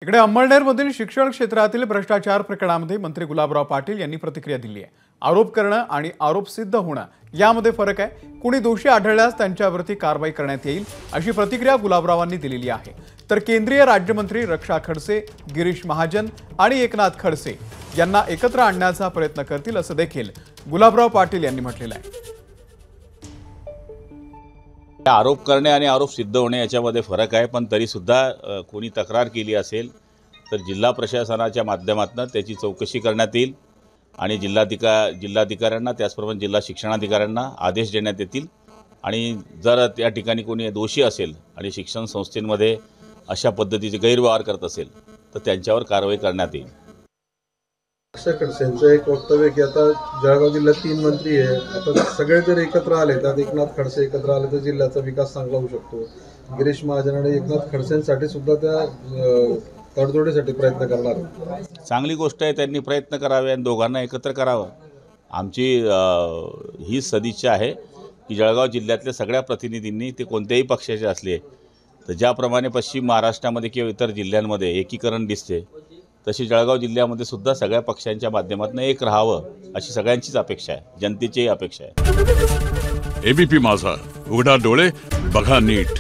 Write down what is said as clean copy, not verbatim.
इकडे अंमळनेरमधील शिक्षण क्षेत्रातील भ्रष्टाचार प्रकरणामध्ये मंत्री गुलाबराव पाटील यांनी प्रतिक्रिया दिली आहे। आरोप करणं आणि आरोप सिद्ध होणं यामध्ये फरक आहे। कुणी दोषी आढळल्यास त्यांच्यावरती कारवाई करण्यात येईल अशी प्रतिक्रिया गुलाबरावांनी दिलेली आहे। तर केंद्रीय राज्यमंत्री रक्षा खडसे, गिरीश महाजन आणि एकनाथ खडसे यांना एकत्र आणण्याचा प्रयत्न करतील असं देखील गुलाबराव पाटील यांनी म्हटलेलं आहे। आरोप करणे आणि आरोप सिद्ध होणे याच्यामध्ये फरक आहे, पण तरी सुद्धा कोणी तक्रार केली असेल तर जिल्हा प्रशासनाच्या माध्यमातून त्याची चौकशी करण्यात येईल आणि जिल्हाधिकाऱ्यांना त्याचप्रमाणे जिल्हा शिक्षणाधिकाऱ्यांना आदेश देण्यात येतील आणि जर त्या ठिकाणी कोणी दोषी असेल आणि शिक्षण संस्थेमध्ये अशा पद्धतीचे गैरव्यवहार करत असेल तर त्यांच्यावर कारवाई करण्यात येईल। रक्षा खडसेंचं एक वक्तव्य की आता जळगाव जिल्ह्यात 3 मंत्री आहे, आता सगळे जर एकत्र आले तर एकनाथ खडसे एकत्र आले तर जिल्ह्याचा विकास चांगला होऊ शकतो। गिरीश महाजन आणि एकनाथ खडसेंसाठी सुद्धा त्या तडजोडीसाठी प्रयत्न करणार। चांगली गोष्ट आहे, त्यांनी प्रयत्न करावे आणि दोघांना एकत्र करावं। आमची ही सदिच्छा आहे की जळगाव जिल्ह्यातल्या सगळ्या प्रतिनिधींनी ते कोणत्याही पक्षाचे असले तर ज्याप्रमाणे पश्चिम महाराष्ट्रामध्ये किंवा इतर जिल्ह्यांमध्ये एकीकरण दिसते तशी जळगाव जिल्ह्यामध्ये सुद्धा सगळ्या पक्षांच्या माध्यमातून एक राहावं अशी सगळ्यांचीच अपेक्षा आहे, जनतेचीही अपेक्षा आहे। एबीपी माझा, उघडा डोळे बघा नीट।